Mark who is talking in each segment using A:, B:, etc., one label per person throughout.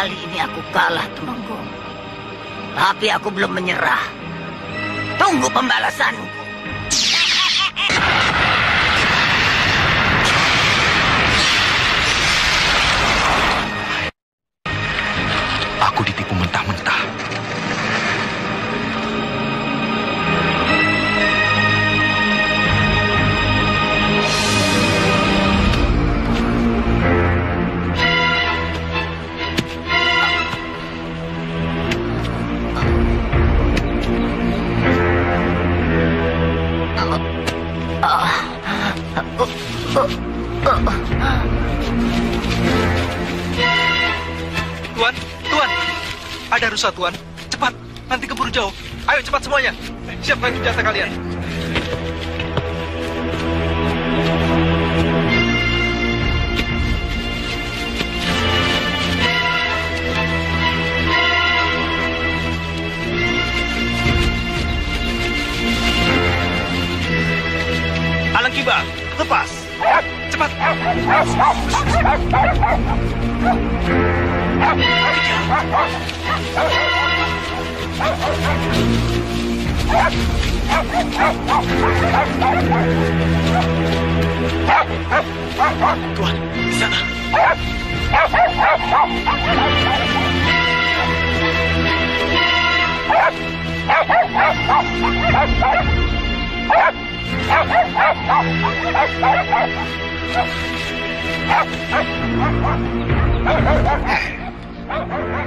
A: Kali ini aku kalah, Temenggung. Tapi aku belum menyerah. Tunggu pembalasanku.
B: Aku ditipu mentah-mentah.
C: Tuan, ada rusa Tuan. Cepat, nanti keburu jauh. Ayo cepat semuanya. Siapkan senjata kalian. Alang kibar, lepas. Cepat. Tuan, di sana.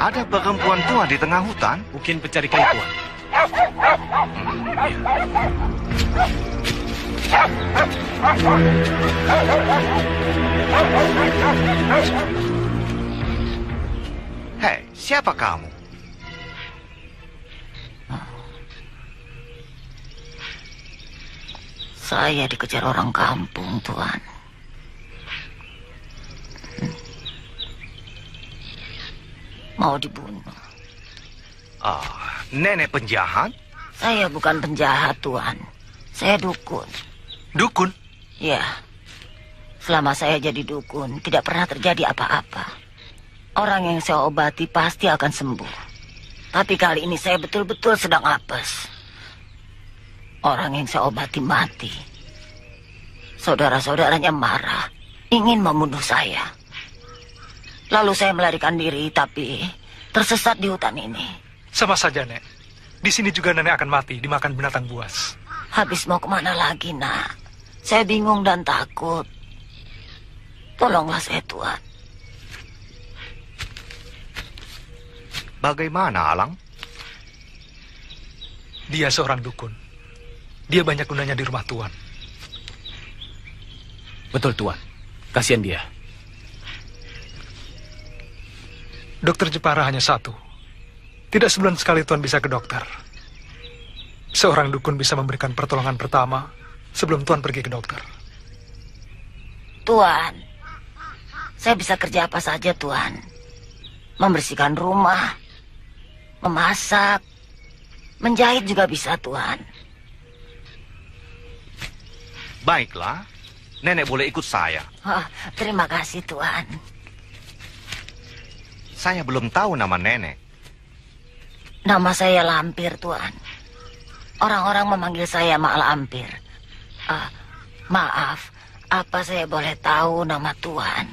B: Ada perempuan tua di tengah hutan?
D: Mungkin pencari kayu, Tuan.
B: Hei, siapa kamu?
A: Saya dikejar orang kampung, Tuan. Mau dibunuh.
B: Nenek penjahat?
A: Saya bukan penjahat, Tuan. Saya dukun.
C: Dukun?
A: Ya. Selama saya jadi dukun, tidak pernah terjadi apa-apa. Orang yang saya obati pasti akan sembuh. Tapi kali ini saya betul-betul sedang apes. Orang yang saya obati mati. Saudara-saudaranya marah, ingin membunuh saya. Lalu saya melarikan diri, tapi tersesat di hutan ini.
C: Sama saja, Nek. Di sini juga nenek akan mati, dimakan binatang buas.
A: Habis mau kemana lagi, Nak? Saya bingung dan takut. Tolonglah saya, Tuan.
B: Bagaimana, Alang?
C: Dia seorang dukun. Dia banyak gunanya di rumah Tuan.
D: Betul, Tuan. Kasihan dia.
C: Dokter Jepara hanya satu. Tidak sebulan sekali Tuan bisa ke dokter. Seorang dukun bisa memberikan pertolongan pertama sebelum Tuan pergi ke dokter.
A: Tuan, saya bisa kerja apa saja, Tuan. Membersihkan rumah, memasak, menjahit juga bisa, Tuan.
B: Baiklah, nenek boleh ikut saya.
A: Oh, terima kasih, Tuan.
B: Saya belum tahu nama nenek.
A: Nama saya Lampir, Tuan. Orang-orang memanggil saya Mak Lampir. Maaf, apa saya boleh tahu nama Tuan?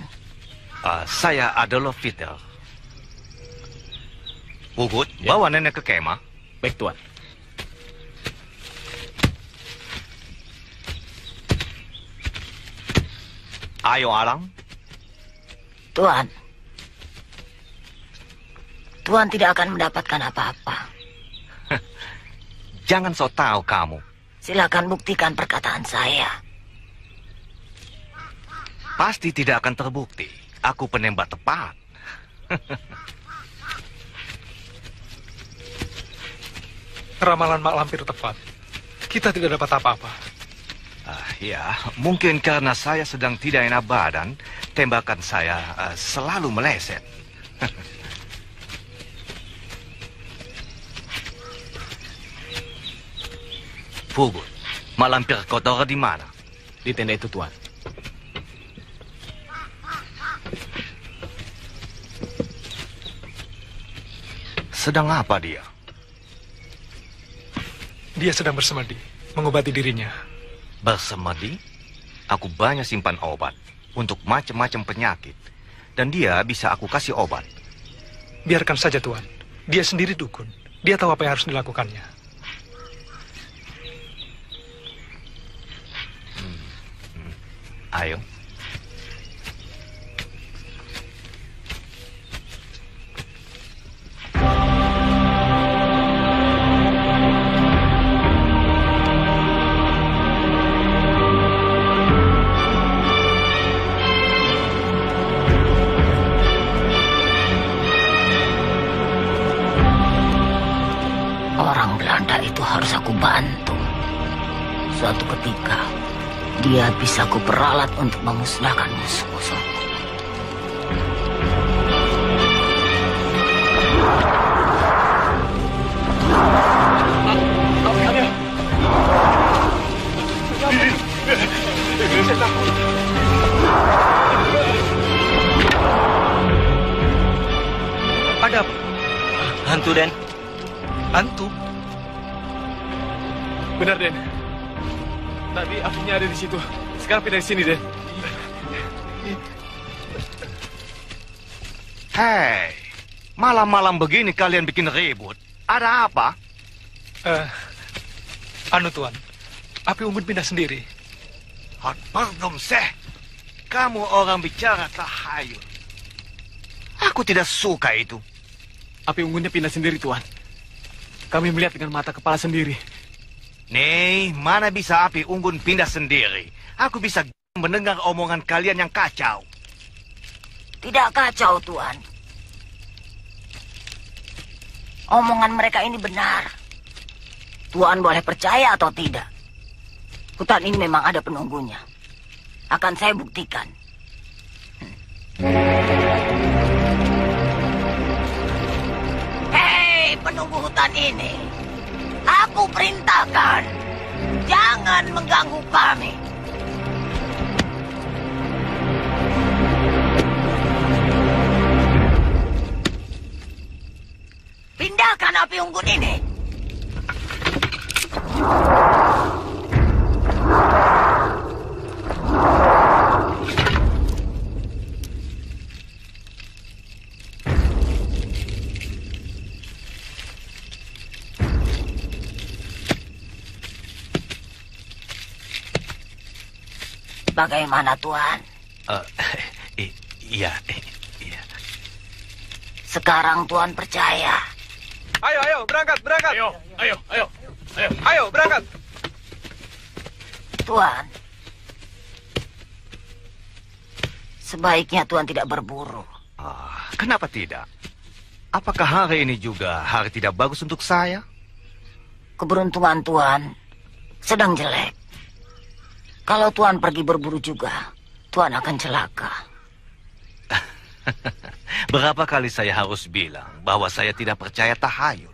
B: Saya Adolf Fidel. Pugut,
D: Ya.
B: bawa nenek ke kemah.
D: Baik, Tuan.
B: Ayo, Alang.
A: Tuan. Tuan tidak akan mendapatkan apa-apa.
B: Jangan sok tahu kamu.
A: Silakan buktikan perkataan saya.
B: Pasti tidak akan terbukti. Aku penembak tepat.
C: Ramalan Mak Lampir tepat. Kita tidak dapat apa-apa.
B: Ya, mungkin karena saya sedang tidak enak badan, tembakan saya selalu meleset. Pugut, Mak Lampir kotor di mana?
D: Di tenda itu, Tuan.
B: Sedang apa dia?
C: Dia sedang bersemedi, mengobati dirinya.
B: Bersemedi? Aku banyak simpan obat untuk macam-macam penyakit. Dan dia bisa aku kasih obat.
C: Biarkan saja, Tuan. Dia sendiri dukun. Dia tahu apa yang harus dilakukannya.
B: Ayo.
A: Orang Belanda itu harus aku bantu. Suatu ketika, dia bisa kuperalat untuk memusnahkan musuh-musuhku.
C: Ada apa?
E: Hantu, Den.
C: Hantu?
D: Benar, Den. Tadi apinya ada di situ. Sekarang pindah di sini, Den.
B: Hei, malam-malam begini kalian bikin ribut. Ada apa?
C: Tuan. Api unggun pindah sendiri.
B: Hot pardon, seh. Kamu orang bicara tahayul. Aku tidak suka itu.
D: Api unggunnya pindah sendiri, Tuan. Kami melihat dengan mata kepala sendiri.
B: Nih, mana bisa api unggun pindah sendiri? Aku bisa mendengar omongan kalian yang kacau.
A: Tidak kacau, Tuan. Omongan mereka ini benar. Tuan boleh percaya atau tidak. Hutan ini memang ada penunggunya. Akan saya buktikan. Hei, penunggu hutan ini. Aku perintahkan. Jangan mengganggu kami. Pindahkan api unggun ini. Bagaimana, Tuan?
B: Iya.
A: Sekarang Tuan percaya.
C: Ayo, berangkat.
D: Ayo,
C: Berangkat.
A: Tuan, sebaiknya Tuan tidak berburu.
B: Kenapa tidak? Apakah hari ini juga hari tidak bagus untuk saya?
A: Keberuntungan Tuan sedang jelek. Kalau Tuan pergi berburu juga, Tuan akan celaka.
B: Berapa kali saya harus bilang bahwa saya tidak percaya tahayul?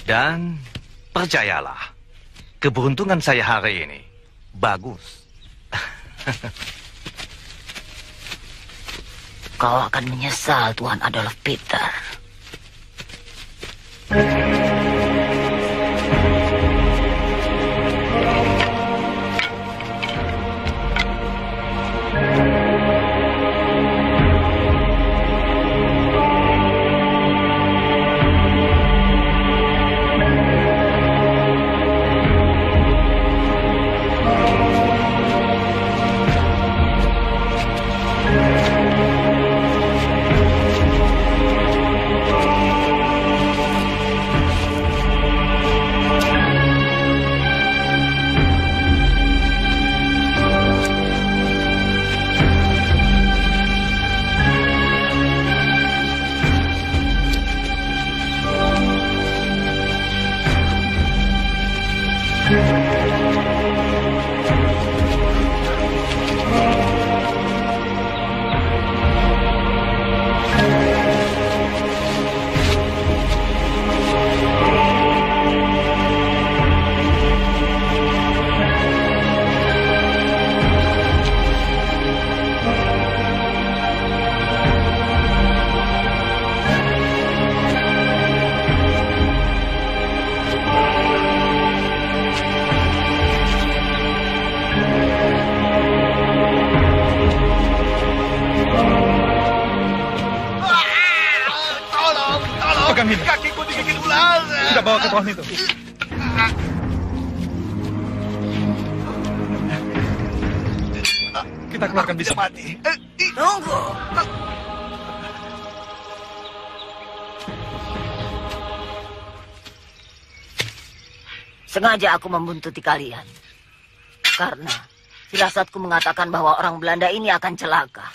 B: Dan percayalah, keberuntungan saya hari ini bagus.
A: Kau akan menyesal Tuan Adolf Peter.
C: pegang ini.
B: Kakiku digigit ular.
C: Kita bawa ke pohon itu. Kita keluarkan bisa.
B: Mati.
A: Tunggu. Sengaja aku membuntuti kalian. Karena firasatku mengatakan bahwa orang Belanda ini akan celaka.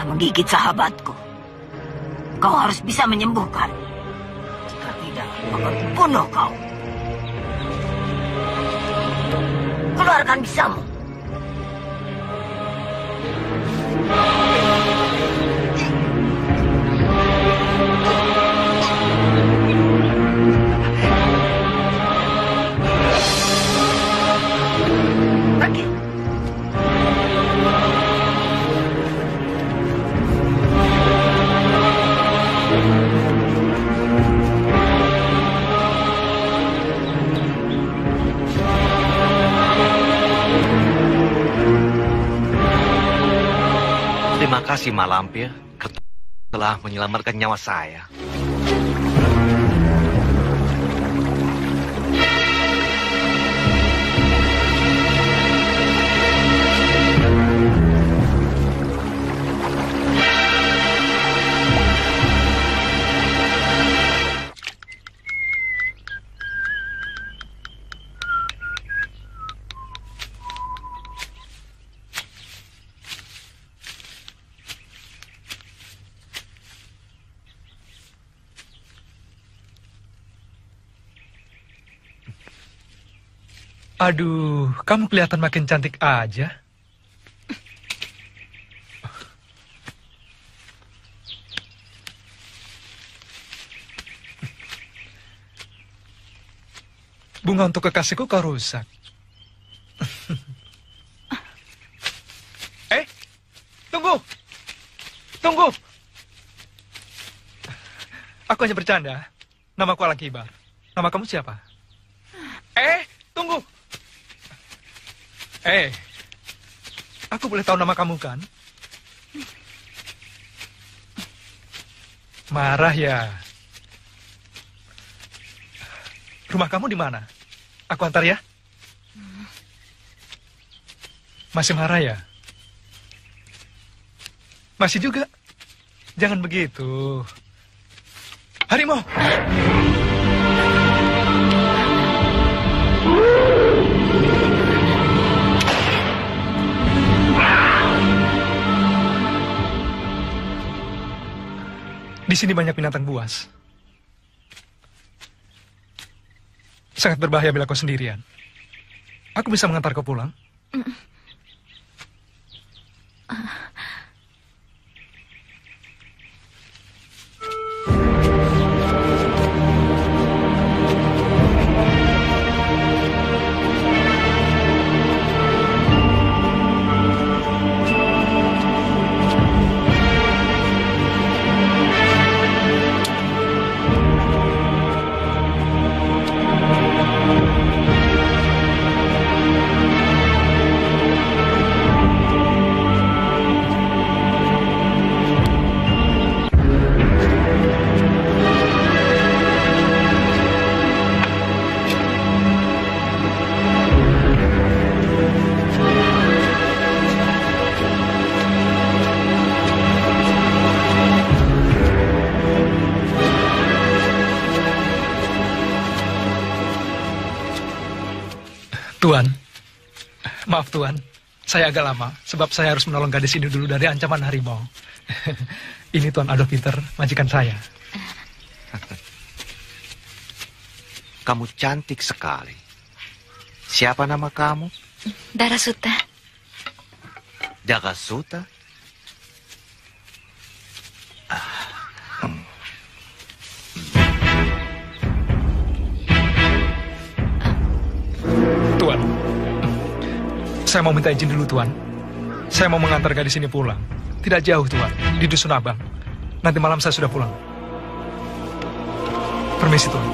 A: Menggigit sahabatku. Kau harus bisa menyembuhkan. Jika tidak, aku akan bunuh kau. Keluarkan bisamu. Pergi.
B: Terima kasih, Mak Lampir, telah menyelamatkan nyawa saya.
C: Aduh, kamu kelihatan makin cantik aja. Bunga untuk kekasihku kau rusak. Tunggu! Tunggu! Aku hanya bercanda. Namaku Alang Kibar. Nama kamu siapa? Tunggu! Aku boleh tahu nama kamu kan? Marah ya? Rumah kamu di mana? Aku antar ya? Masih marah ya? Masih juga? Jangan begitu. Harimau! Di sini banyak binatang buas. Sangat berbahaya bila kau sendirian. Aku bisa mengantar kau pulang. Tuan, maaf Tuan, saya agak lama sebab saya harus menolong gadis ini dulu dari ancaman harimau. Ini Tuan Adolf Peter, majikan saya.
B: Kamu cantik sekali. Siapa nama kamu?
E: Darasuta.
B: Darasuta?
C: Tuan, saya mau minta izin dulu Tuan. Saya mau mengantar gadis ini pulang. Tidak jauh Tuan, di Dusun Abang. Nanti malam saya sudah pulang. Permisi Tuan.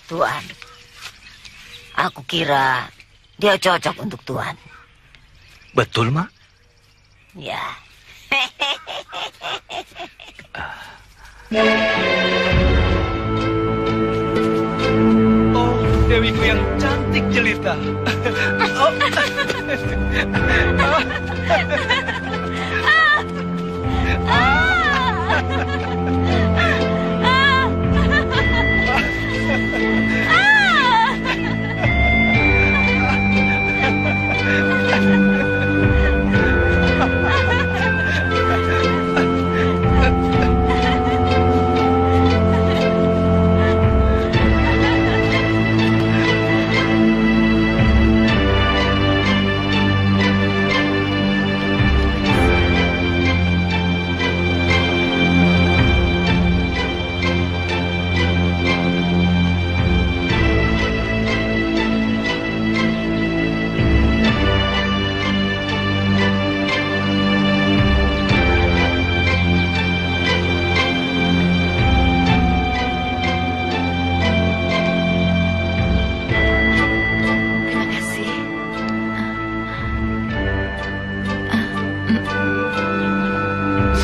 A: Tuan, aku kira dia cocok untuk Tuan.
B: Betul, Mak?
A: Ya.
C: Oh, Dewiku yang cantik jelita. Oh.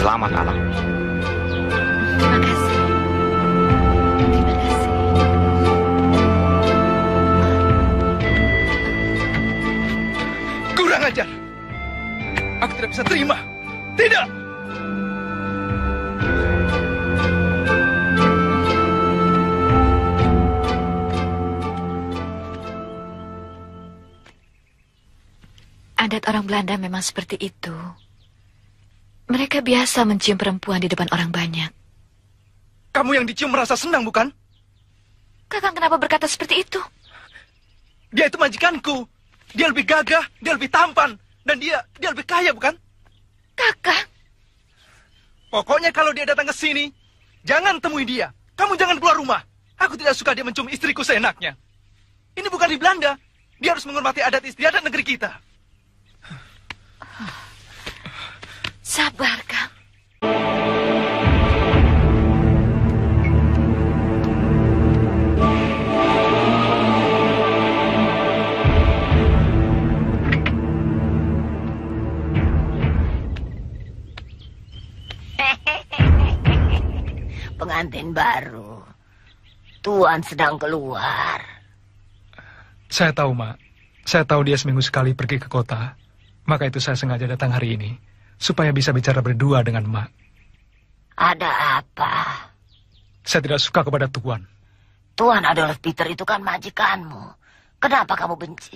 B: Selamat malam.
E: Terima kasih. Terima kasih.
C: Kurang ajar. Aku tidak bisa terima. Tidak.
E: Adat orang Belanda memang seperti itu. Mereka biasa mencium perempuan di depan orang banyak.
C: Kamu yang dicium merasa senang, bukan?
E: Kakang kenapa berkata seperti itu?
C: Dia itu majikanku. Dia lebih gagah, dia lebih tampan, dan dia lebih kaya, bukan?
E: Kakang.
C: Pokoknya kalau dia datang ke sini, jangan temui dia. Kamu jangan keluar rumah. Aku tidak suka dia mencium istriku seenaknya. Ini bukan di Belanda. Dia harus menghormati adat istiadat negeri kita.
E: Sabar, Kang.
A: Pengantin baru. Tuan sedang keluar.
C: Saya tahu, Mak. Saya tahu dia seminggu sekali pergi ke kota. Maka itu saya sengaja datang hari ini. Supaya bisa bicara berdua dengan Mak.
A: Ada apa?
C: Saya tidak suka kepada Tuan.
A: Tuan Adolf Peter itu kan majikanmu. Kenapa kamu benci?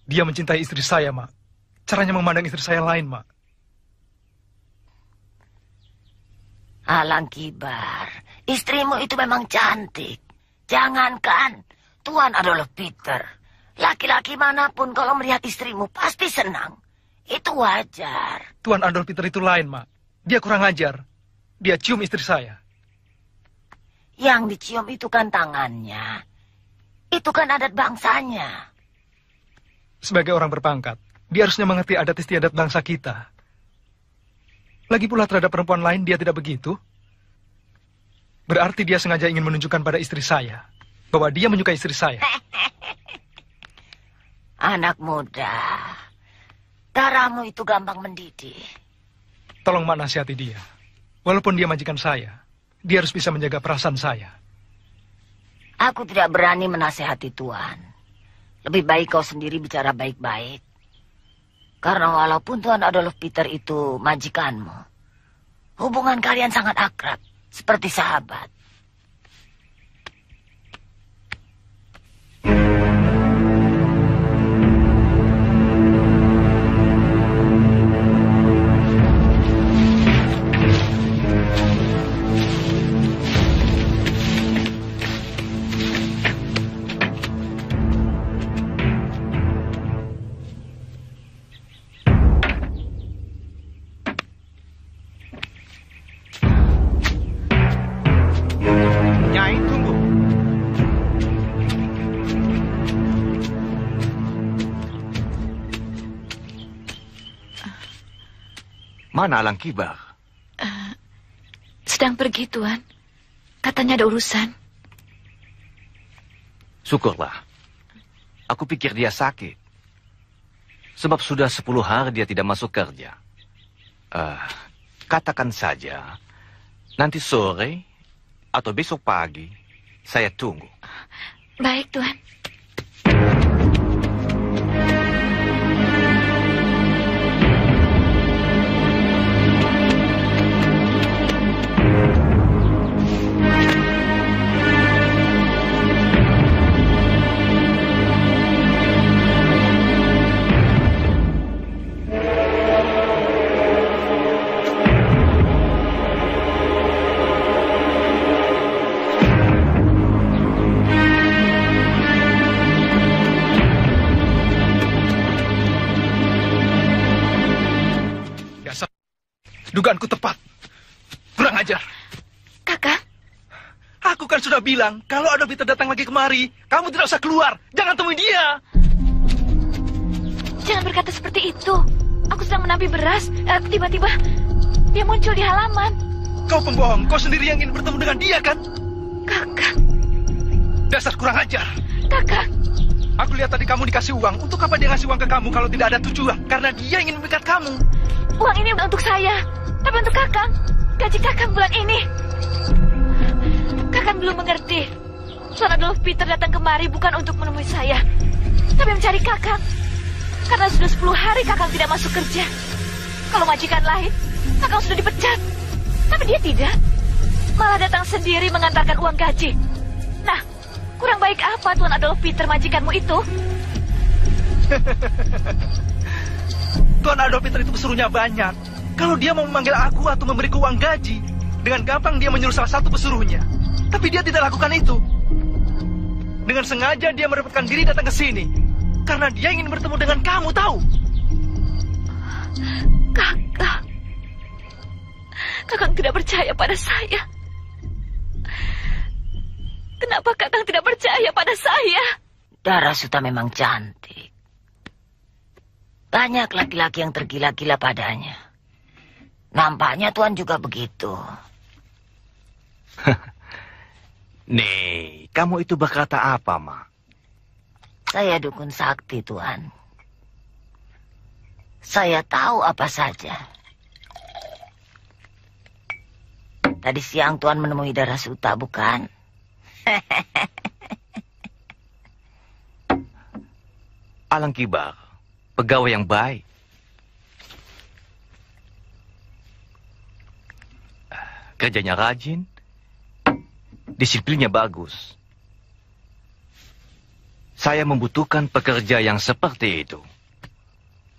C: Dia mencintai istri saya, Mak. Caranya memandang istri saya lain, Mak.
A: Alang Kibar, istrimu itu memang cantik. Jangankan Tuan Adolf Peter. Laki-laki manapun kalau melihat istrimu pasti senang. Itu wajar.
C: Tuan Adolf Peter itu lain, Mak. Dia kurang ajar. Dia cium istri saya.
A: Yang dicium itu kan tangannya. Itu kan adat bangsanya.
C: Sebagai orang berpangkat, dia harusnya mengerti adat istiadat bangsa kita. Lagi pula terhadap perempuan lain dia tidak begitu. Berarti dia sengaja ingin menunjukkan pada istri saya bahwa dia menyukai istri saya.
A: Anak muda. Darahmu itu gampang mendidih.
C: Tolong Mak nasihati dia. Walaupun dia majikan saya, dia harus bisa menjaga perasaan saya.
A: Aku tidak berani menasihati Tuan. Lebih baik kau sendiri bicara baik-baik. Karena walaupun Tuan Adolf Peter itu majikanmu, hubungan kalian sangat akrab, seperti sahabat.
B: Mana Alang Kibar?
E: Sedang pergi, Tuan. Katanya ada urusan.
B: Syukurlah. Aku pikir dia sakit. Sebab sudah 10 hari dia tidak masuk kerja. Katakan saja, nanti sore atau besok pagi, saya tunggu.
E: Baik, Tuan.
C: Dugaanku tepat. Kurang ajar.
E: Kakak.
C: Aku kan sudah bilang, kalau Adolf Peter datang lagi kemari, kamu tidak usah keluar. Jangan temui dia.
E: Jangan berkata seperti itu. Aku sedang menampi beras. Tiba-tiba dia muncul di halaman.
C: Kau pembohong. Kau sendiri yang ingin bertemu dengan dia, kan?
E: Kakak.
C: Dasar kurang ajar.
E: Kakak.
C: Aku lihat tadi kamu dikasih uang. Untuk apa dia ngasih uang ke kamu kalau tidak ada tujuan? Karena dia ingin memikat kamu.
E: Uang ini untuk saya. Tapi untuk Kakang, gaji Kakang bulan ini. Kakang belum mengerti. Tuan Adolf Peter datang kemari bukan untuk menemui saya, tapi mencari Kakang. Karena sudah 10 hari Kakang tidak masuk kerja. Kalau majikan lain, Kakang sudah dipecat. Tapi dia tidak. Malah datang sendiri mengantarkan uang gaji. Nah, kurang baik apa Tuan Adolf Peter majikanmu itu?
C: Tuan Adolf Peter itu pesuruhnya banyak. Kalau dia mau memanggil aku atau memberiku uang gaji, dengan gampang dia menyuruh salah satu pesuruhnya. Tapi dia tidak lakukan itu. Dengan sengaja dia merepotkan diri datang ke sini. Karena dia ingin bertemu dengan kamu, tahu?
E: Kakak. Kakang tidak percaya pada saya. Kenapa Kakang tidak percaya pada saya?
A: Darasuta memang cantik. Banyak laki-laki yang tergila-gila padanya. Nampaknya Tuan juga begitu.
B: Nih, kamu itu berkata apa, Ma?
A: Saya dukun sakti, Tuan. Saya tahu apa saja. Tadi siang Tuan menemui Darasuta, bukan?
B: Alang Kibar, pegawai yang baik. Kerjanya rajin, disiplinnya bagus. Saya membutuhkan pekerja yang seperti itu.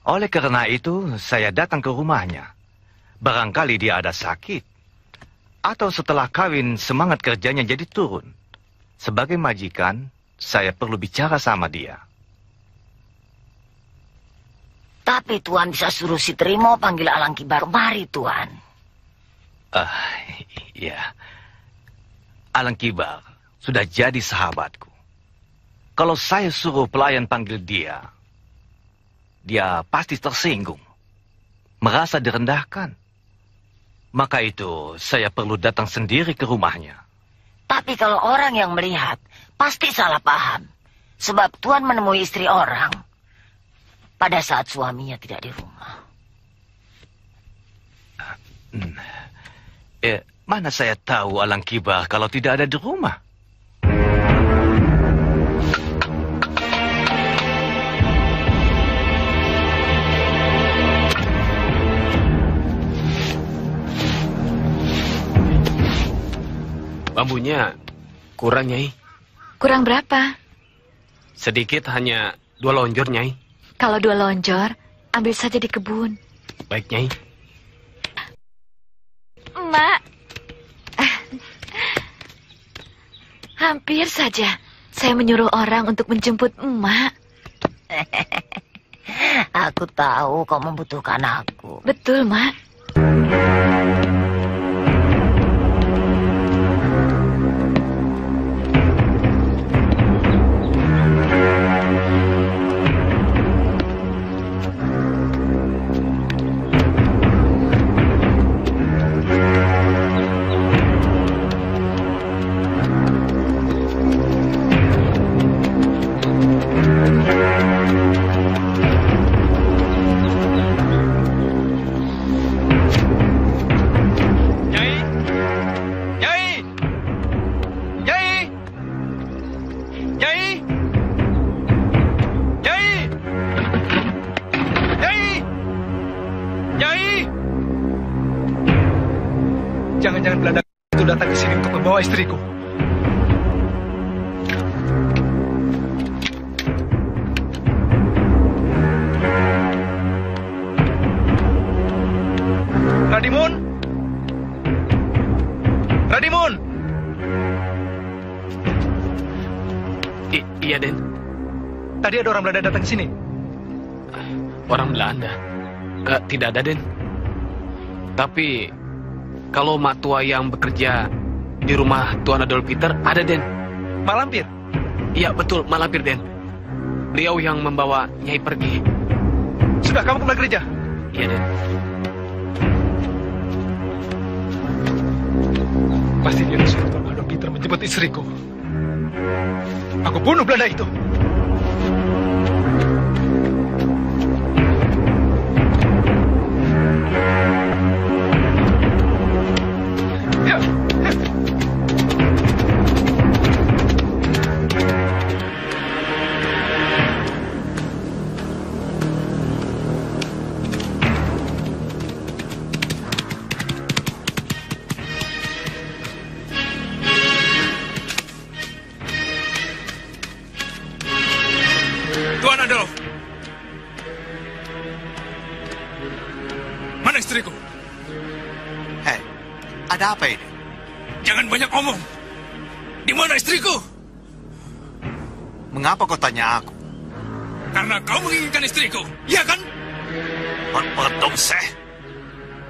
B: Oleh karena itu, saya datang ke rumahnya. Barangkali dia ada sakit. Atau setelah kawin, semangat kerjanya jadi turun. Sebagai majikan, saya perlu bicara sama dia.
A: Tapi Tuan bisa suruh si Trimo panggil Alang Kibar. Mari, Tuan.
B: Ya. Alang Kibar sudah jadi sahabatku. Kalau saya suruh pelayan panggil dia, dia pasti tersinggung. Merasa direndahkan. Maka itu saya perlu datang sendiri ke rumahnya.
A: Tapi kalau orang yang melihat, pasti salah paham. Sebab Tuan menemui istri orang pada saat suaminya tidak di rumah.
B: Mana saya tahu Alang Kibar kalau tidak ada di rumah?
D: Bambunya kurang, Nyai.
E: Kurang berapa?
D: Sedikit, hanya 2 lonjor, Nyai.
E: Kalau 2 lonjor, ambil saja di kebun.
D: Baik, Nyai.
E: Mak. Hampir saja saya menyuruh orang untuk menjemput emak.
A: Aku tahu kau membutuhkan aku.
E: Betul, Mak.
C: Jangan-jangan Belanda itu datang ke sini untuk membawa istriku. Radimun? Radimun?
D: Iya, Den.
C: Tadi ada orang Belanda datang ke sini.
D: Orang Belanda? Tidak ada, Den. Tapi kalau mak tua yang bekerja di rumah Tuan Adolf Peter ada, Den.
C: Mak Lampir?
D: Iya, betul, Mak Lampir, Den. Beliau yang membawa Nyai pergi.
C: Sudah, kamu kembali gereja?
D: Iya, Den.
C: Pasti dia disuruh Tuan Adolf Peter menjemput istriku. Aku bunuh Belanda itu.
F: Tuan Adolf. Mana istriku?
G: Hei, ada apa ini?
F: Jangan banyak omong. Di mana istriku?
G: Mengapa kau tanya aku?
F: Karena kau menginginkan istriku, iya kan?
G: Pardon, Seh.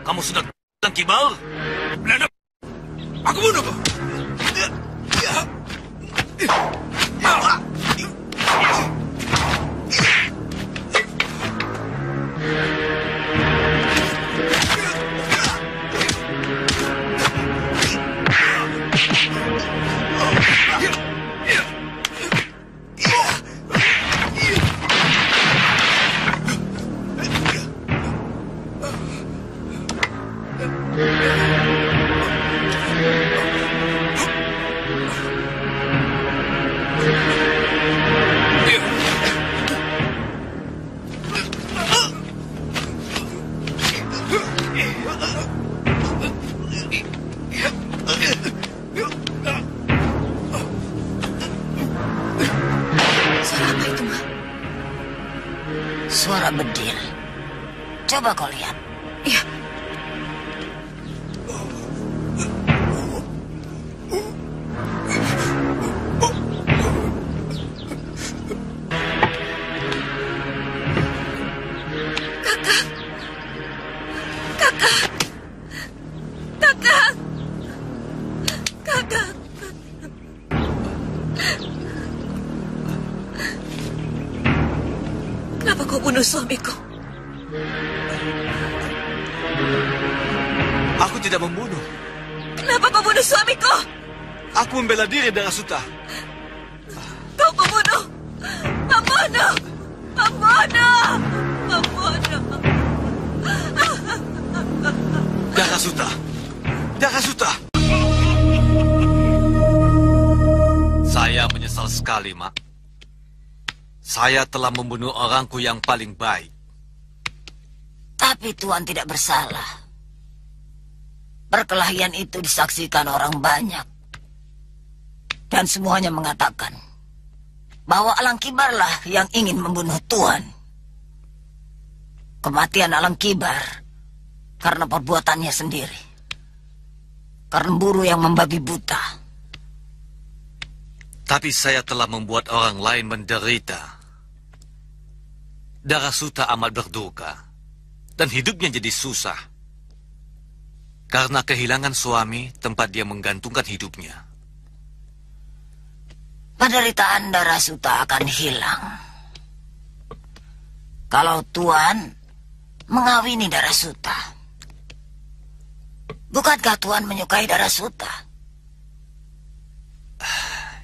G: Kamu sudah dan kibal?
F: Belanda, aku bunuh kau.
A: Suara bedil. Coba kau lihat.
E: Iya.
H: Kenapa kau bunuh suamiku?
G: Aku tidak membunuh.
H: Kenapa kau bunuh suamiku?
G: Aku membela diri, Darasuta.
H: Kau pembunuh! Pembunuh! Pembunuh! Pembunuh!
G: Darasuta! Darasuta! Saya menyesal sekali, Mak. Saya telah membunuh orangku yang paling baik.
A: Tapi Tuan tidak bersalah. Perkelahian itu disaksikan orang banyak. Dan semuanya mengatakan bahwa Alang Kibarlah yang ingin membunuh Tuan. Kematian Alang Kibar karena perbuatannya sendiri. Karena buru yang membabi buta.
G: Tapi saya telah membuat orang lain menderita. Darasuta amat berduka. Dan hidupnya jadi susah. Karena kehilangan suami tempat dia menggantungkan hidupnya.
A: Penderitaan Darasuta akan hilang kalau Tuan mengawini Darasuta. Bukankah Tuan menyukai Darasuta?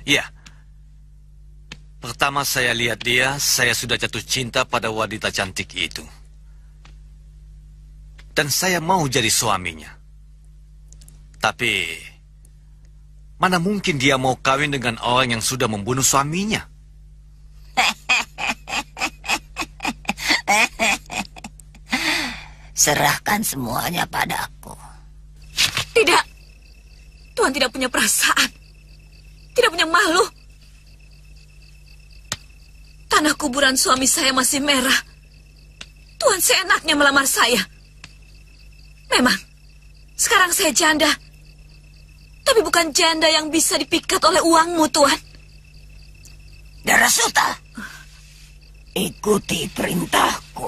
G: Ya. Pertama saya lihat dia, saya sudah jatuh cinta pada wanita cantik itu. Dan saya mau jadi suaminya. Tapi mana mungkin dia mau kawin dengan orang yang sudah membunuh suaminya?
A: Serahkan semuanya padaku.
H: Tidak. Tuhan tidak punya perasaan. Tidak punya malu. Tanah kuburan suami saya masih merah. Tuhan seenaknya melamar saya. Memang, sekarang saya janda. Tapi bukan janda yang bisa dipikat oleh uangmu, Tuan.
A: Darasuta, ikuti perintahku.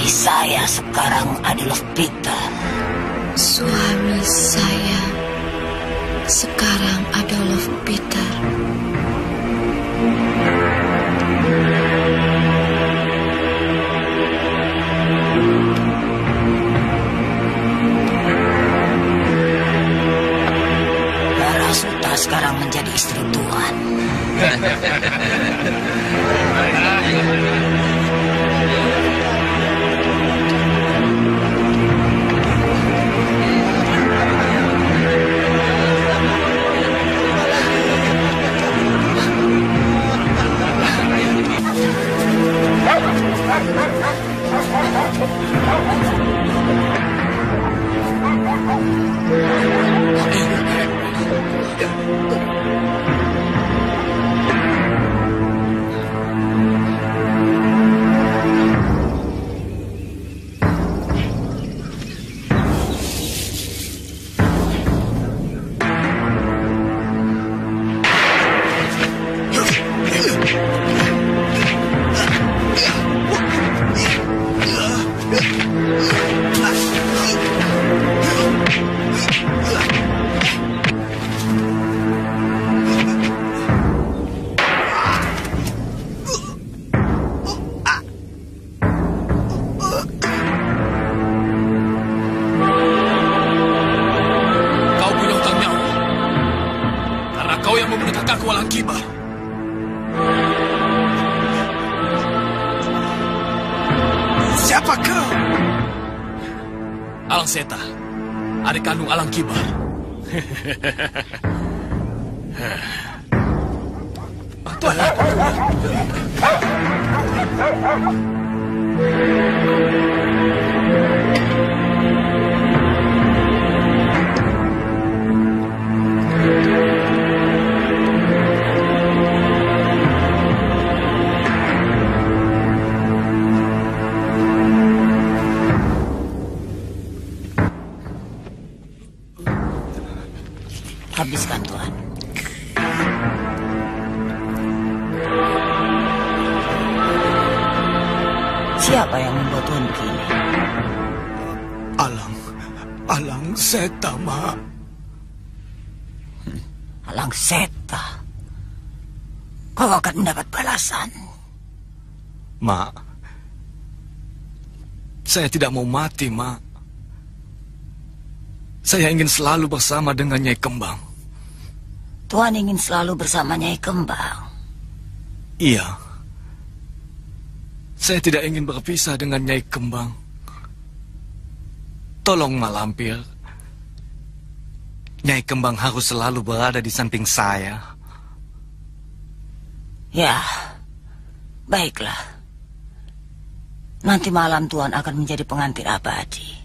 A: Saya sekarang adalah Peter.
E: Suami saya sekarang adalah Peter.
A: Darasuta sekarang menjadi istri Tuan.
F: Seta, adik kandung Alang Kibar. Tuan.
A: Habiskan, Tuan. Siapa yang membuat Tuan begini?
F: Alang Seta, Mak.
A: Alang Seta. Kau akan mendapat balasan.
F: Mak, saya tidak mau mati, Mak. Saya ingin selalu bersama dengan Nyai Kembang.
A: Tuan ingin selalu bersama Nyai Kembang.
I: Iya. Saya tidak ingin berpisah dengan Nyai Kembang. Tolong Malampir. Nyai Kembang harus selalu berada di samping saya.
A: Ya, baiklah. Nanti malam Tuan akan menjadi pengantin abadi.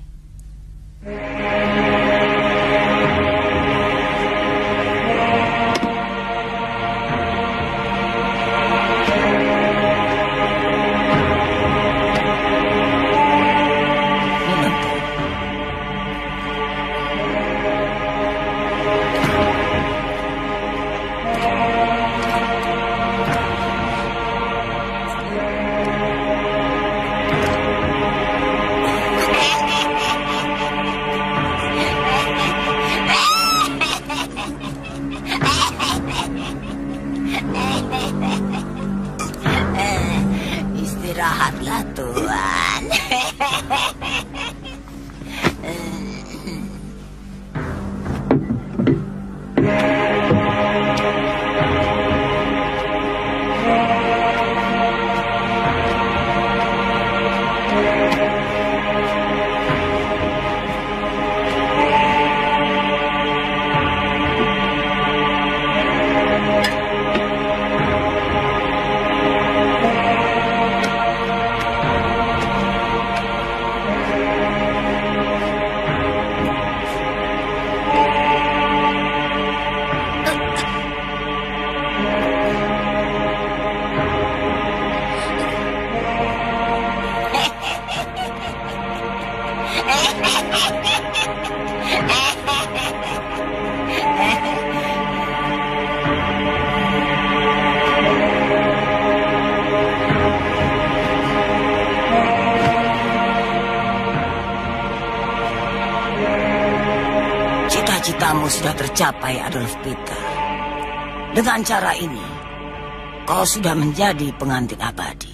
A: Istirahatlah, Tuan. Cita-citamu sudah tercapai, Adolf Peter. Dengan cara ini, kau sudah menjadi pengantin abadi.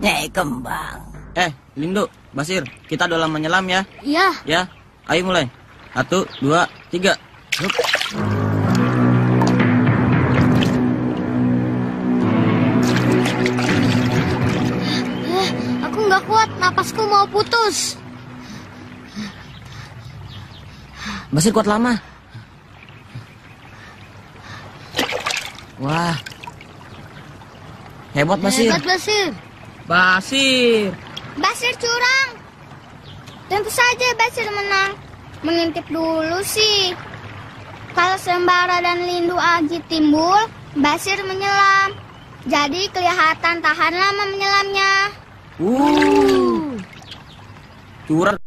A: Nyai Kembang.
J: Lindo, Basir, kita dalam menyelam ya?
E: Iya.
J: Ya, ayo mulai. 1, 2, 3. Hup.
E: Aku nggak kuat, napasku mau putus.
J: Basir kuat lama. Wah. Hebat Basir.
E: Hebat Basir.
J: Basir.
E: Basir curang. Tentu saja Basir menang. Mengintip dulu sih. Kalau Sembara dan Lindu Aji timbul, Basir menyelam. Jadi kelihatan tahan lama menyelamnya.
J: Curang.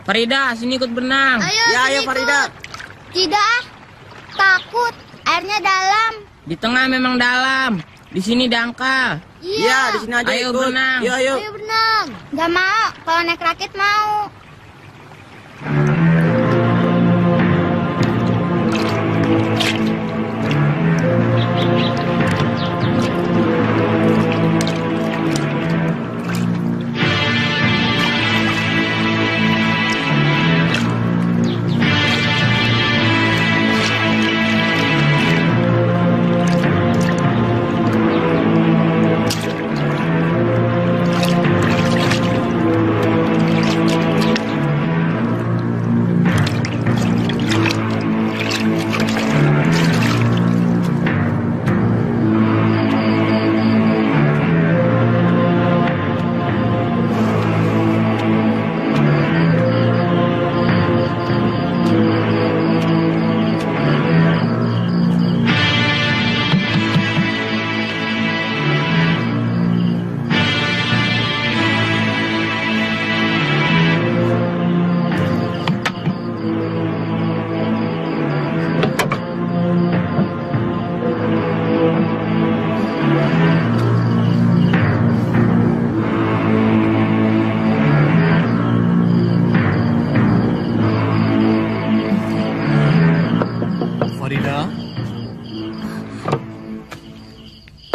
J: Farida, sini ikut berenang.
E: Ayo
J: Farida.
E: Tidak, takut. Airnya dalam.
J: Di tengah memang dalam. Di sini dangkal.
E: Iya,
J: di sini aja. Ayo
E: ikut.
J: berenang.
E: Ayo berenang. Gak mau, kalau naik rakit mau.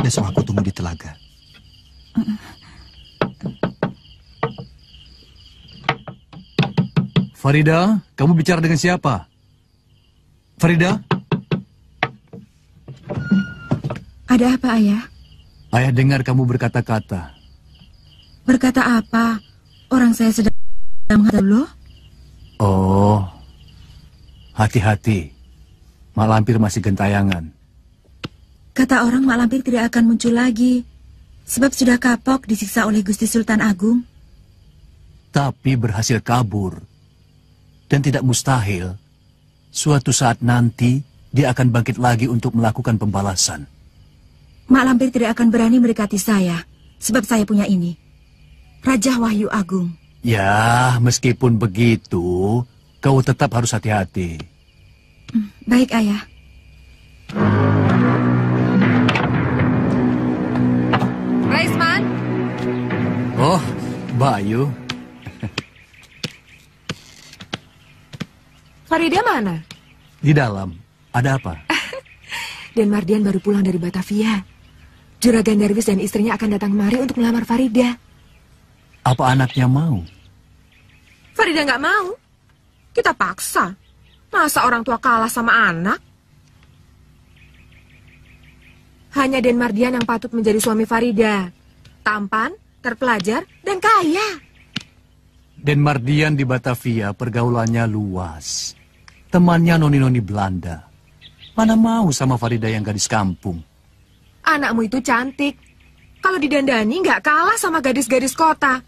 K: Besok aku tunggu di telaga.
L: Farida, kamu bicara dengan siapa? Farida?
M: Ada apa, Ayah?
L: Ayah dengar kamu berkata-kata.
M: Berkata apa? Orang saya sedang menghadap loh.
L: Oh, hati-hati. Mak Lampir masih gentayangan.
M: Kata orang Mak Lampir tidak akan muncul lagi. Sebab sudah kapok disiksa oleh Gusti Sultan Agung.
L: Tapi berhasil kabur. Dan tidak mustahil, suatu saat nanti dia akan bangkit lagi untuk melakukan pembalasan.
M: Mak Lampir tidak akan berani mendekati saya, sebab saya punya ini. Raja Wahyu Agung.
L: Ya, meskipun begitu, kau tetap harus hati-hati.
M: Baik, Ayah.
N: Raisman.
L: Oh, Bayu.
N: Farida mana?
L: Di dalam. Ada apa?
N: Dan Mardian baru pulang dari Batavia. Juragan Darwis dan istrinya akan datang kemari untuk melamar Farida.
L: Apa anaknya mau?
N: Farida nggak mau. Kita paksa. Masa orang tua kalah sama anak? Hanya Den Mardian yang patut menjadi suami Farida. Tampan, terpelajar, dan kaya.
L: Den Mardian di Batavia pergaulannya luas. Temannya noni-noni Belanda. Mana mau sama Farida yang gadis kampung?
N: Anakmu itu cantik. Kalau didandani nggak kalah sama gadis-gadis kota.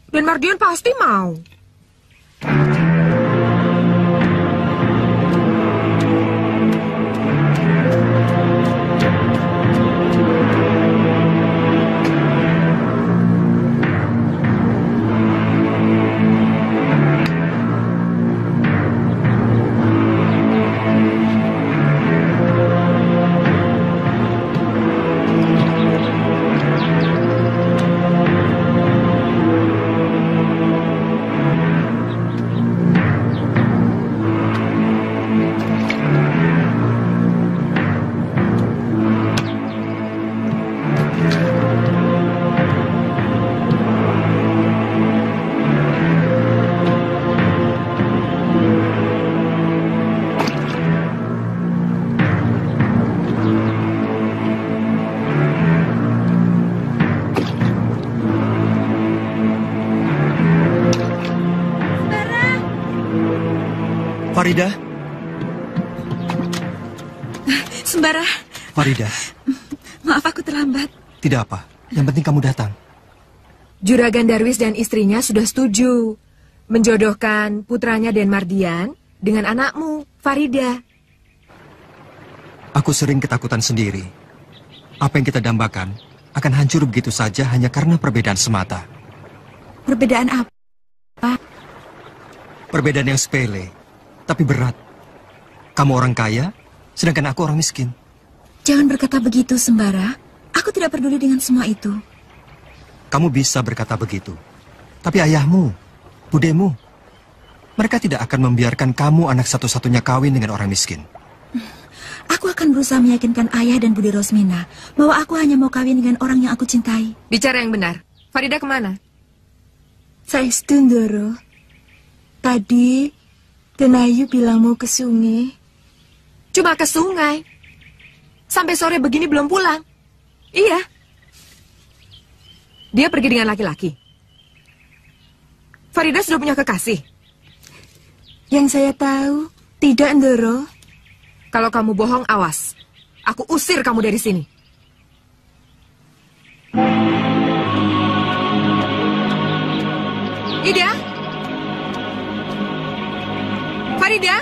N: Dan Mardian pasti mau.
K: Farida?
M: Sembara.
K: Farida.
M: Maaf aku terlambat.
K: Tidak apa. Yang penting kamu datang.
N: Juragan Darwis dan istrinya sudah setuju menjodohkan putranya Den Mardian dengan anakmu, Farida.
K: Aku sering ketakutan sendiri. Apa yang kita dambakan akan hancur begitu saja hanya karena perbedaan semata.
M: Perbedaan apa?
K: Perbedaan yang sepele, tapi berat. Kamu orang kaya, sedangkan aku orang miskin.
M: Jangan berkata begitu, Sembara. Aku tidak peduli dengan semua itu.
K: Kamu bisa berkata begitu. Tapi ayahmu, budemu, mereka tidak akan membiarkan kamu anak satu-satunya kawin dengan orang miskin.
M: Aku akan berusaha meyakinkan ayah dan Budi Rosmina bahwa aku hanya mau kawin dengan orang yang aku cintai.
N: Bicara yang benar. Farida kemana?
M: Saya Stundoro. Tadi, Tenayu bilang mau ke sungai.
N: Cuma ke sungai? Sampai sore begini belum pulang? Iya. Dia pergi dengan laki-laki. Farida sudah punya kekasih?
M: Yang saya tahu, tidak, Ndoro.
N: Kalau kamu bohong, awas. Aku usir kamu dari sini. Ida? Farida?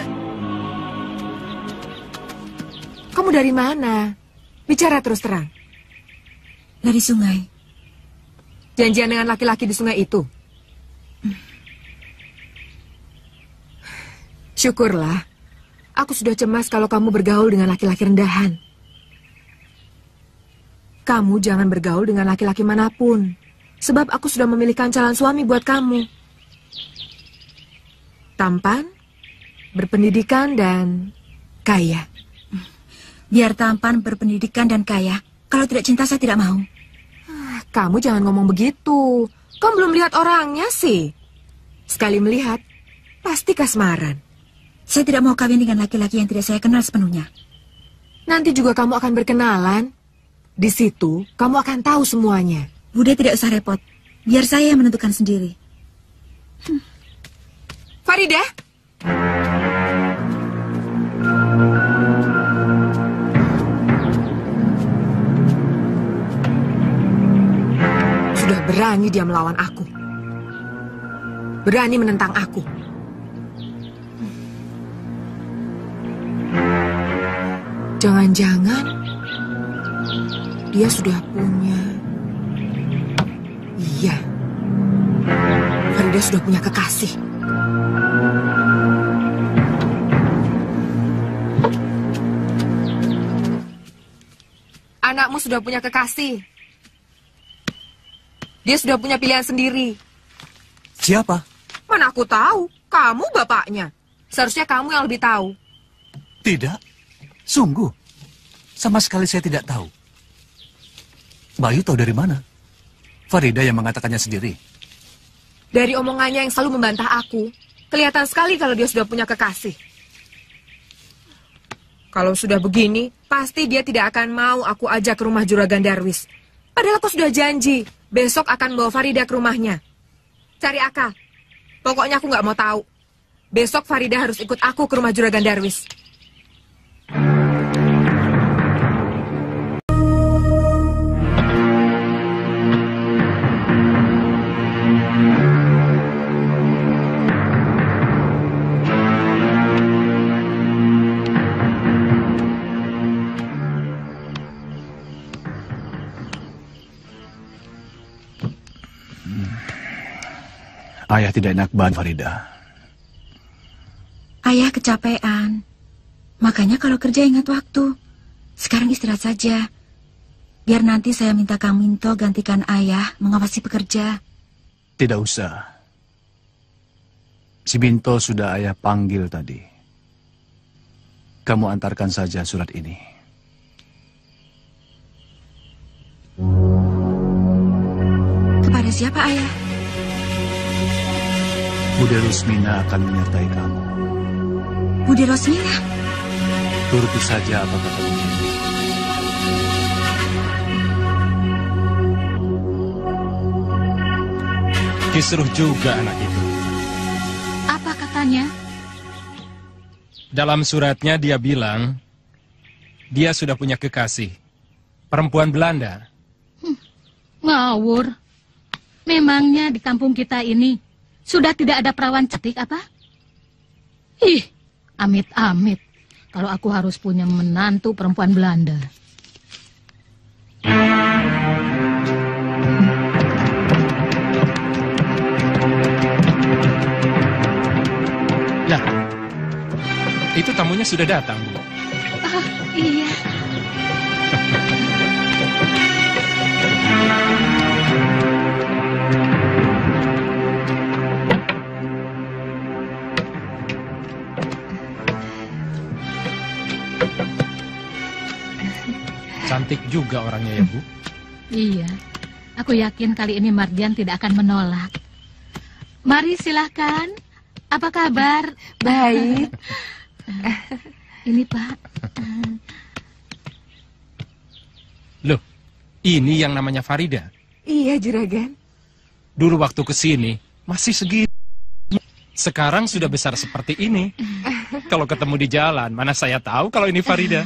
N: Kamu dari mana? Bicara terus terang.
M: Dari sungai.
N: Janjian dengan laki-laki di sungai itu? Syukurlah. Aku sudah cemas kalau kamu bergaul dengan laki-laki rendahan. Kamu jangan bergaul dengan laki-laki manapun. Sebab aku sudah memilihkan calon suami buat kamu. Tampan, berpendidikan, dan kaya.
M: Biar tampan, berpendidikan, dan kaya. Kalau tidak cinta, saya tidak mau.
N: Kamu jangan ngomong begitu. Kamu belum lihat orangnya sih. Sekali melihat, Pasti kasmaran.
M: Saya tidak mau kawin dengan laki-laki yang tidak saya kenal sepenuhnya.
N: Nanti juga kamu akan berkenalan. Di situ, kamu akan tahu semuanya.
M: Bude tidak usah repot. Biar saya yang menentukan sendiri.
N: Farida? Sudah berani dia melawan aku. Berani menentang aku. Jangan-jangan dia sudah punya... Iya, Farida sudah punya kekasih. Anakmu sudah punya kekasih. Dia sudah punya pilihan sendiri.
L: Siapa?
N: Mana aku tahu? Kamu bapaknya. Seharusnya kamu yang lebih tahu.
L: Tidak. Sungguh. Sama sekali saya tidak tahu. Bayu tahu dari mana? Farida yang mengatakannya sendiri.
N: Dari omongannya yang selalu membantah aku, kelihatan sekali kalau dia sudah punya kekasih. Kalau sudah begini, pasti dia tidak akan mau aku ajak ke rumah Juragan Darwis. Padahal aku sudah janji, besok akan bawa Farida ke rumahnya. Cari akal. Pokoknya aku nggak mau tahu. Besok Farida harus ikut aku ke rumah Juragan Darwis.
L: Ayah tidak enak badan, Farida.
M: Ayah kecapean. Makanya kalau kerja ingat waktu. Sekarang istirahat saja. Biar nanti saya minta Kang Minto gantikan ayah mengawasi pekerja.
L: Tidak usah. Si Minto sudah ayah panggil tadi. Kamu antarkan saja surat ini.
M: Kepada siapa, ayah?
L: Bude Rusmina akan menyertai kamu.
M: Bude Rosmina?
L: Turuti saja apa kata Bude.
O: Kisruh juga anak itu.
P: Apa katanya?
O: Dalam suratnya dia bilang, dia sudah punya kekasih. Perempuan Belanda.
P: Ngawur. Memangnya di kampung kita ini sudah tidak ada perawan cantik apa? Ih, amit-amit. Kalau aku harus punya menantu perempuan Belanda.
O: Lah, itu tamunya sudah datang, Bu.
P: Ah, iya.
O: Cantik juga orangnya ya, Bu.
P: Iya, aku yakin kali ini Mardian tidak akan menolak. Mari silahkan. Apa kabar?
N: Baik.
P: Ini Pak.
O: Loh, ini yang namanya Farida.
N: Iya, Juragan.
O: Dulu waktu kesini masih segitu. Sekarang sudah besar seperti ini. Kalau ketemu di jalan, mana saya tahu kalau ini Farida.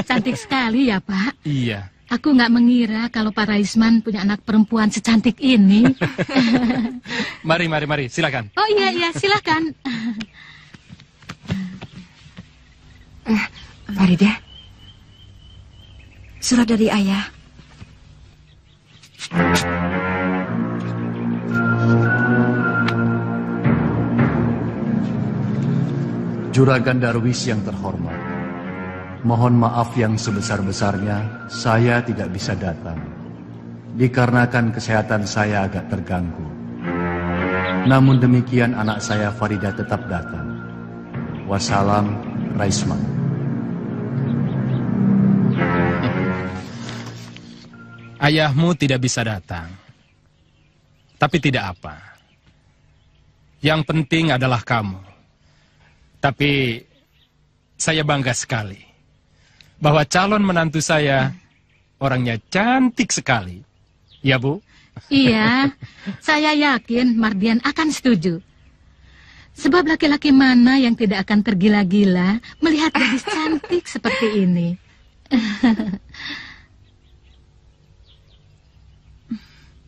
P: Cantik sekali ya, Pak.
O: Iya.
P: Aku nggak mengira kalau Pak Raisman punya anak perempuan secantik ini.
O: Mari, silakan.
P: Oh iya, silakan.
M: Farida, surat dari ayah.
L: Juragan Darwis yang terhormat, mohon maaf yang sebesar-besarnya saya tidak bisa datang. Dikarenakan kesehatan saya agak terganggu. Namun demikian anak saya Farida tetap datang. Wassalam, Raisman.
O: Ayahmu tidak bisa datang. Tapi tidak apa. Yang penting adalah kamu. Tapi saya bangga sekali bahwa calon menantu saya orangnya cantik sekali. Ya, Bu?
P: Iya, saya yakin Mardian akan setuju. Sebab laki-laki mana yang tidak akan tergila-gila melihat gadis cantik seperti ini.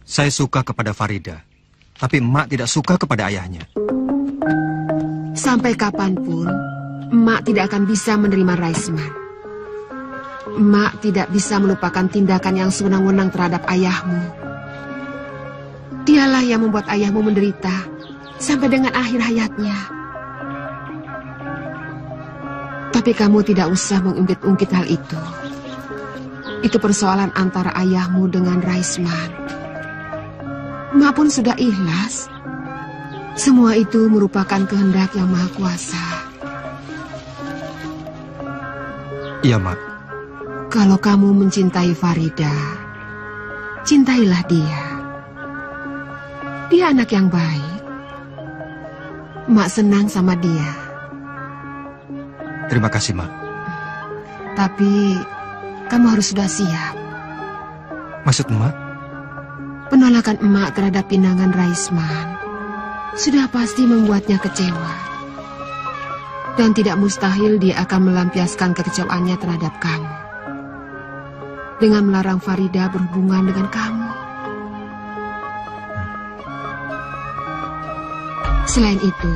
K: Saya suka kepada Farida, tapi emak tidak suka kepada ayahnya.
Q: Sampai kapanpun, emak tidak akan bisa menerima Raisman. Emak tidak bisa melupakan tindakan yang sewenang-wenang terhadap ayahmu. Dialah yang membuat ayahmu menderita sampai dengan akhir hayatnya. Tapi kamu tidak usah mengungkit-ungkit hal itu. Itu persoalan antara ayahmu dengan Raisman. Emak pun sudah ikhlas. Semua itu merupakan kehendak yang maha kuasa.
K: Iya, Mak.
Q: Kalau kamu mencintai Farida, cintailah dia. Dia anak yang baik. Mak senang sama dia.
K: Terima kasih, Mak.
Q: Tapi kamu harus sudah siap.
K: Maksud Mak?
Q: Penolakan emak terhadap pinangan Raisman sudah pasti membuatnya kecewa. Dan tidak mustahil dia akan melampiaskan kekecewaannya terhadap kamu dengan melarang Farida berhubungan dengan kamu. Selain itu,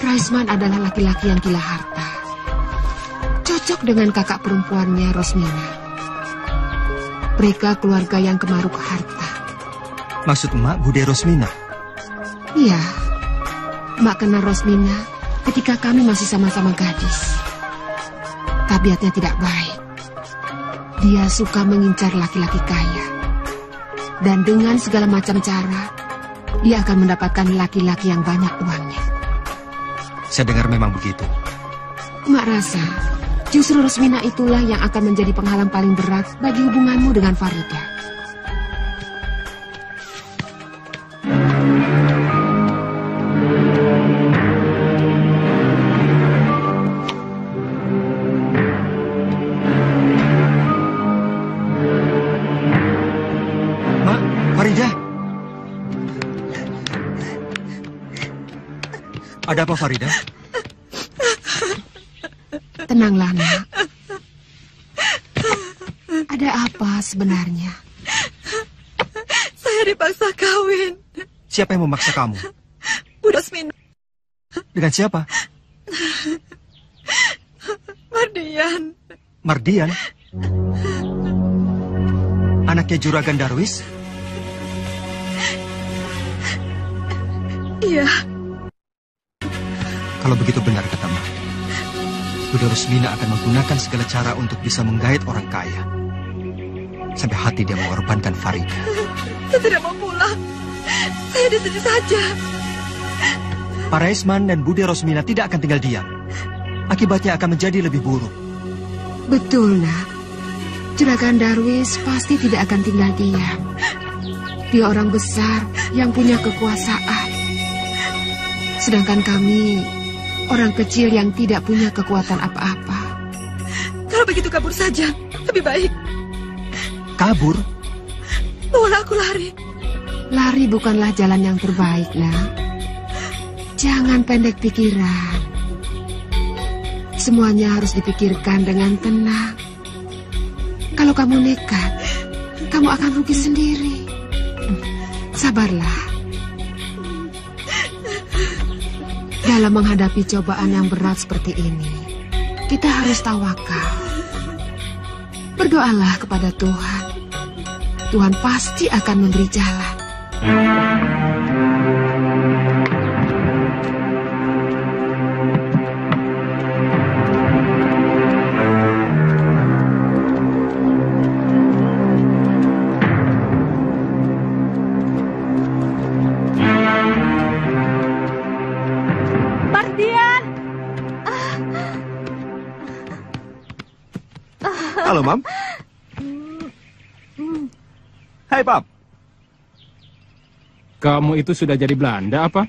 Q: Raisman adalah laki-laki yang gila harta. Cocok dengan kakak perempuannya, Rosmina. Mereka keluarga yang kemaruk harta.
K: Maksud emak Bude Rosmina?
Q: Iya, emak kenal Rosmina ketika kami masih sama-sama gadis. Tabiatnya tidak baik. Dia suka mengincar laki-laki kaya. Dan dengan segala macam cara, dia akan mendapatkan laki-laki yang banyak uangnya.
K: Saya dengar memang begitu.
Q: Emak rasa, justru Rosmina itulah yang akan menjadi penghalang paling berat bagi hubunganmu dengan Farida.
K: Ada apa, Farida?
Q: Tenanglah, Nak. Ada apa sebenarnya?
H: Saya dipaksa kawin.
K: Siapa yang memaksa kamu?
H: Bu Rosmina.
K: Dengan siapa?
H: Mardian.
K: Mardian? Anaknya Juragan Darwis?
H: Iya.
K: Kalau begitu benar kata Mak, Bude Rosmina akan menggunakan segala cara untuk bisa menggait orang kaya. Sampai hati dia mengorbankan Farida.
H: Saya tidak mau pulang. Saya di sini saja.
K: Pak Raisman dan Bude Rosmina tidak akan tinggal diam. Akibatnya akan menjadi lebih buruk.
Q: Betul, Nak. Juragan Darwis pasti tidak akan tinggal diam. Dia orang besar yang punya kekuasaan. Sedangkan kami orang kecil yang tidak punya kekuatan apa-apa.
H: Kalau begitu kabur saja, lebih baik.
K: Kabur?
H: Bawalah aku lari.
Q: Lari bukanlah jalan yang terbaik, Nak. Jangan pendek pikiran. Semuanya harus dipikirkan dengan tenang. Kalau kamu nekat, kamu akan rugi sendiri. Sabarlah. Dalam menghadapi cobaan yang berat seperti ini, kita harus tawakal. Berdoalah kepada Tuhan. Tuhan pasti akan memberi jalan.
I: Halo, Mam. Hai, Pap.
O: Kamu itu sudah jadi Belanda apa?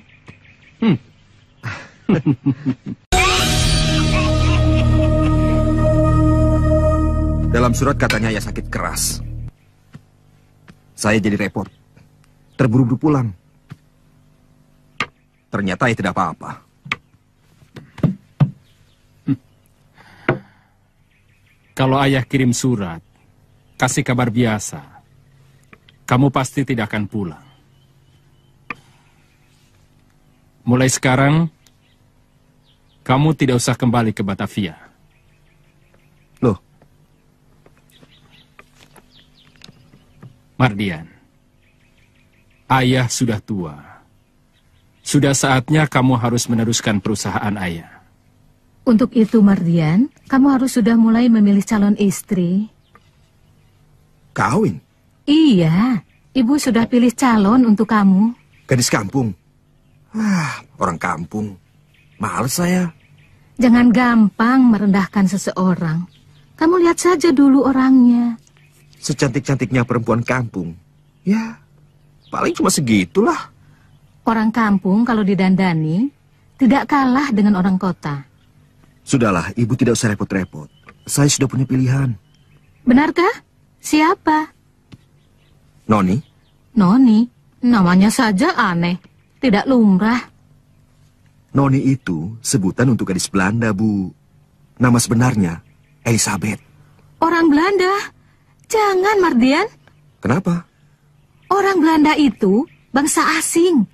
K: Dalam surat katanya Ayah sakit keras. Saya jadi repot. Terburu-buru pulang. Ternyata Ayah tidak apa-apa.
O: Kalau Ayah kirim surat, kasih kabar biasa, kamu pasti tidak akan pulang. Mulai sekarang, kamu tidak usah kembali ke Batavia.
K: Loh?
O: Mardian, Ayah sudah tua. Sudah saatnya kamu harus meneruskan perusahaan Ayah.
P: Untuk itu, Mardian, kamu harus sudah mulai memilih calon istri.
K: Kawin?
P: Iya, Ibu sudah pilih calon untuk kamu.
K: Gadis kampung? Orang kampung. Males saya.
P: Jangan gampang merendahkan seseorang. Kamu lihat saja dulu orangnya.
K: Secantik-cantiknya perempuan kampung. Ya, paling cuma segitulah.
P: Orang kampung kalau didandani, tidak kalah dengan orang kota.
K: Sudahlah, Ibu tidak usah repot-repot. Saya sudah punya pilihan.
P: Benarkah? Siapa?
K: Noni?
P: Noni? Namanya saja aneh. Tidak lumrah.
K: Noni itu sebutan untuk gadis Belanda, Bu. Nama sebenarnya Elizabeth.
P: Orang Belanda? Jangan, Mardian.
K: Kenapa?
P: Orang Belanda itu bangsa asing.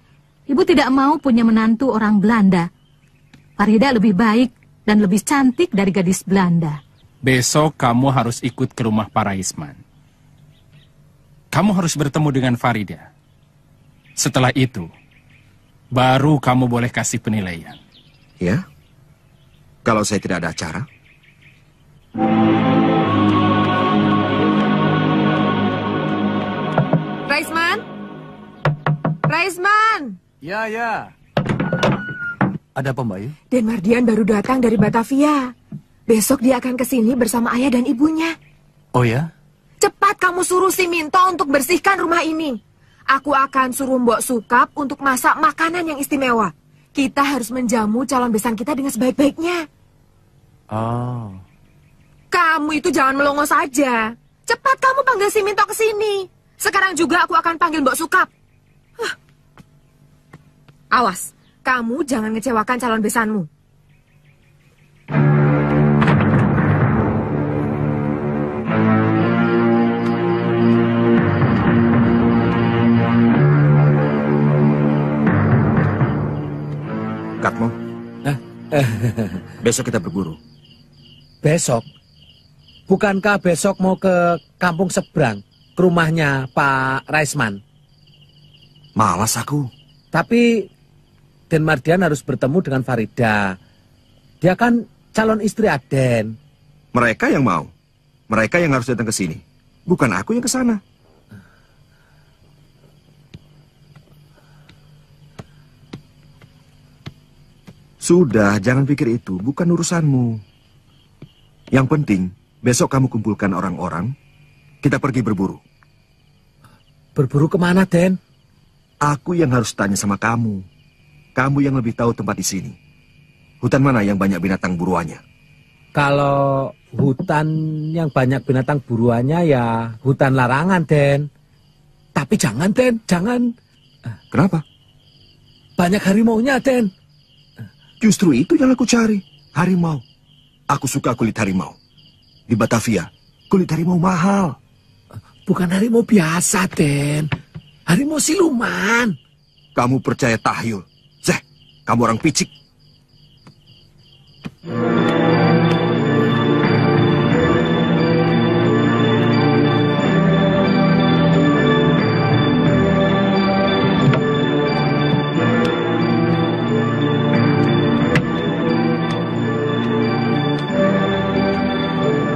P: Ibu tidak mau punya menantu orang Belanda. Farida lebih baik dan lebih cantik dari gadis Belanda.
O: Besok kamu harus ikut ke rumah Pak Raisman. Kamu harus bertemu dengan Farida. Setelah itu, baru kamu boleh kasih penilaian.
K: Ya? Kalau saya tidak ada acara?
N: Raisman? Raisman!
L: Ya, ya. Ada apa, Mbak Yu?
N: Den Mardian baru datang dari Batavia. Besok dia akan ke sini bersama ayah dan ibunya.
L: Oh ya?
N: Cepat kamu suruh si Minto untuk bersihkan rumah ini. Aku akan suruh Mbok Sukap untuk masak makanan yang istimewa. Kita harus menjamu calon besan kita dengan sebaik-baiknya.
L: Oh.
N: Kamu itu jangan melongo saja. Cepat kamu panggil si Minto ke sini. Sekarang juga aku akan panggil Mbok Sukap. Awas. Kamu jangan ngecewakan calon besanmu.
K: Katmo, besok kita berburu.
R: Besok? Bukankah besok mau ke kampung seberang, ke rumahnya Pak Raisman?
K: Malas aku.
R: Tapi Den Mardian harus bertemu dengan Farida. Dia kan calon istri Aden.
K: Mereka yang mau. Mereka yang harus datang ke sini. Bukan aku yang ke sana. Sudah, jangan pikir itu. Bukan urusanmu. Yang penting, besok kamu kumpulkan orang-orang. Kita pergi berburu.
R: Berburu kemana, Den?
K: Aku yang harus tanya sama kamu. Kamu yang lebih tahu tempat di sini. Hutan mana yang banyak binatang buruannya?
R: Kalau hutan yang banyak binatang buruannya ya hutan larangan, Den. Tapi jangan, Den, jangan.
K: Kenapa?
R: Banyak harimaunya, Den.
K: Justru itu yang aku cari. Harimau. Aku suka kulit harimau. Di Batavia, kulit harimau mahal.
R: Bukan harimau biasa, Den. Harimau siluman.
K: Kamu percaya tahyul? Zeh, kamu orang picik.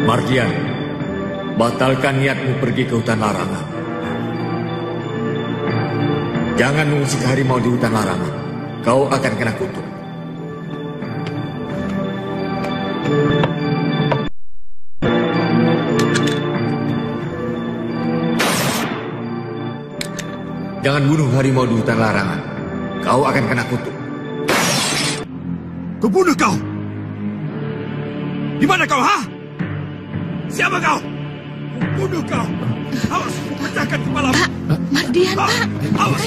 S: Mardian, batalkan niatmu pergi ke hutan larangan. Jangan mengusik harimau di hutan larangan. Kau akan kena kutuk. Jangan bunuh harimau di hutan larangan. Kau akan kena kutuk.
I: Kubunuh kau! Di mana kau, ha? Siapa kau? Kubunuh kau! Awas, pecahkan kepalamu!
H: Mardian, Pak!
I: Awas!